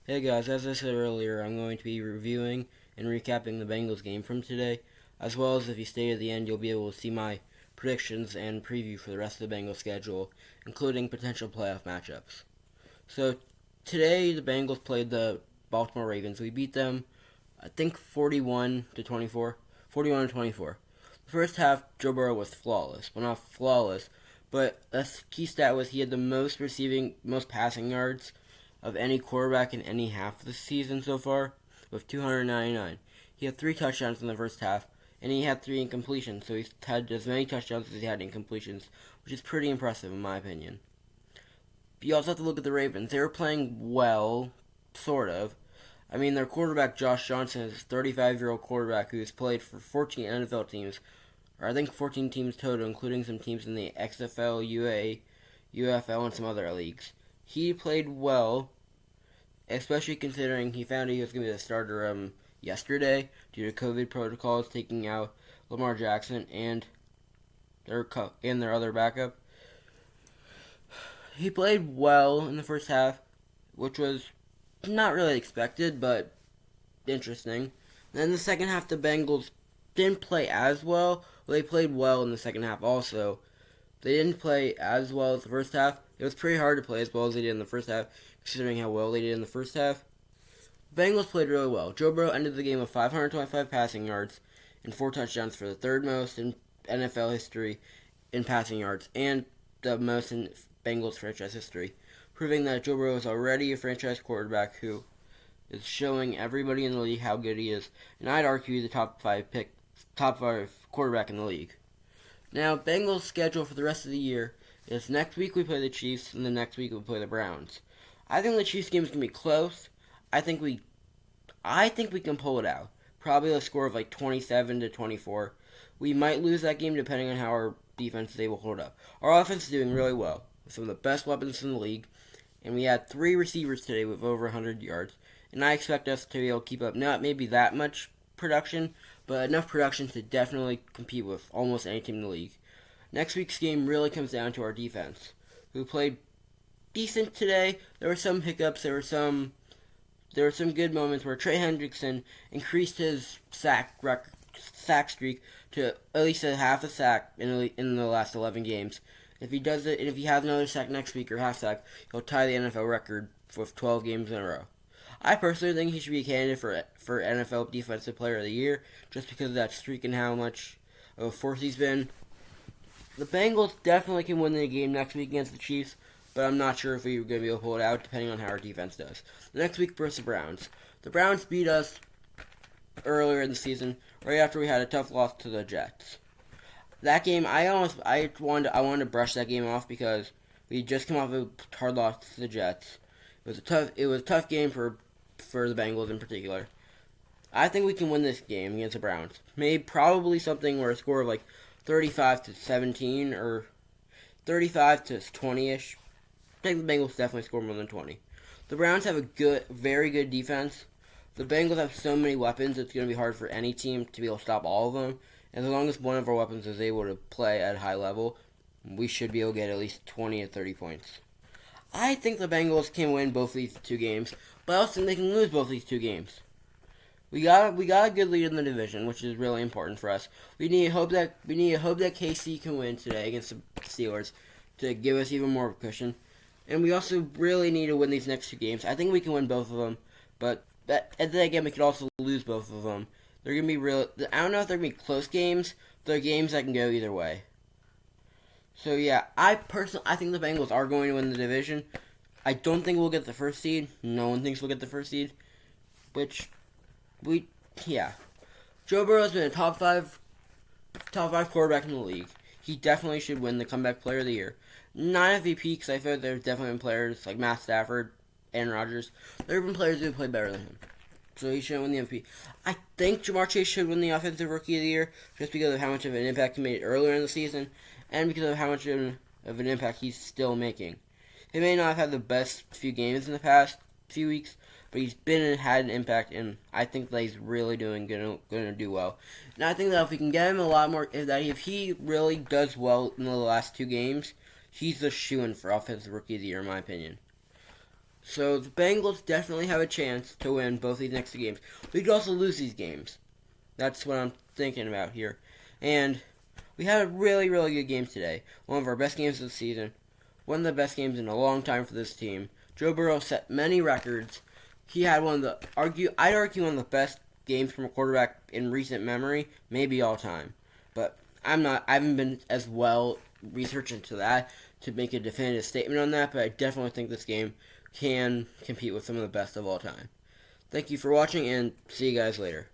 Hey guys, as I said earlier, I'm going to be reviewing and recapping the Bengals game from today, as well as if you stay to the end, you'll be able to see my predictions and preview for the rest of the Bengals schedule, including potential playoff matchups. So today the Bengals played the Baltimore Ravens. We beat them, I think 41 to 24, 41 to 24. The first half, Joe Burrow was flawless. Well, not flawless, but a key stat was he had the most passing yards of any quarterback in any half of the season so far, with 299. He had 3 touchdowns in the first half, and he had 3 incompletions, so he's had as many touchdowns as he had incompletions, which is pretty impressive in my opinion. But you also have to look at the Ravens. They were playing well, sort of. I mean, their quarterback, Josh Johnson, is a 35-year-old quarterback who has played for 14 NFL teams, or I think 14 teams total, including some teams in the XFL, UFL, and some other leagues. He played well, especially considering he found he was going to be the starter yesterday due to COVID protocols taking out Lamar Jackson and their other backup. He played well in the first half, which was not really expected, but interesting. Then the second half, the Bengals didn't play as well. Well, they played well in the second half also. They didn't play as well as the first half. It was pretty hard to play as well as they did in the first half, considering how well they did in the first half. The Bengals played really well. Joe Burrow ended the game with 525 passing yards and 4 touchdowns for the third most in NFL history in passing yards and the most in Bengals franchise history, proving that Joe Burrow is already a franchise quarterback who is showing everybody in the league how good he is, and I'd argue the top five quarterback in the league. Now, Bengals' schedule for the rest of the year is next week we play the Chiefs, and the next week we play the Browns. I think the Chiefs game is gonna be close. I think we can pull it out. Probably a score of like 27 to 24. We might lose that game depending on how our defense is able to hold up. Our offense is doing really well with some of the best weapons in the league, and we had 3 receivers today with over 100 yards. And I expect us to be able to keep up not maybe that much production, but enough production to definitely compete with almost any team in the league. Next week's game really comes down to our defense, who played decent today. There were some hiccups. There were some good moments where Trey Hendrickson increased his sack streak to at least a half a sack in the last 11 games. If he does it, and if he has another sack next week or half sack, he'll tie the NFL record with 12 games in a row. I personally think he should be a candidate for NFL Defensive Player of the Year, just because of that streak and how much of a force he's been. The Bengals definitely can win the game next week against the Chiefs, but I'm not sure if we're going to be able to pull it out, depending on how our defense does. The next week versus the Browns. The Browns beat us earlier in the season, right after we had a tough loss to the Jets. That game, I wanted to brush that game off because we just come off a hard loss to the Jets. It was a tough game for the Bengals in particular. I think we can win this game against the Browns. Probably something where a score of like 35 to 17 or 35 to 20-ish. I think the Bengals definitely score more than 20. The Browns have a very good defense. The Bengals have so many weapons, it's going to be hard for any team to be able to stop all of them. And as long as one of our weapons is able to play at a high level, we should be able to get at least 20 or 30 points. I think the Bengals can win both of these 2 games, but I also think they can lose both of these 2 games. We got a good lead in the division, which is really important for us. We need to hope that KC can win today against the Steelers to give us even more of a cushion. And we also really need to win these next 2 games. I think we can win both of them, but then again, we could also lose both of them. They're gonna be I don't know if they're gonna be close games. They're games that can go either way. So yeah, I think the Bengals are going to win the division. I don't think we'll get the first seed. No one thinks we'll get the first seed. Joe Burrow's been a top five quarterback in the league. He definitely should win the Comeback Player of the Year. Not MVP, because I feel like there's definitely been players like Matt Stafford, Aaron Rodgers. There have been players who have played better than him. So he shouldn't win the MVP. I think Jamar Chase should win the Offensive Rookie of the Year, just because of how much of an impact he made earlier in the season, and because of how much of an impact he's still making. He may not have had the best few games in the past few weeks, but he's had an impact, and I think that he's really going to do well. And I think that if we can get him a lot more, if he really does well in the last 2 games, he's the shoo-in for Offensive Rookie of the Year, in my opinion. So the Bengals definitely have a chance to win both these next two games. We could also lose these games. That's what I'm thinking about here. And we had a really, really good game today. One of our best games of the season. One of the best games in a long time for this team. Joe Burrow set many records. He had I'd argue one of the best games from a quarterback in recent memory, maybe all time. But I haven't been as well researched into that to make a definitive statement on that, but I definitely think this game can compete with some of the best of all time. Thank you for watching, and see you guys later.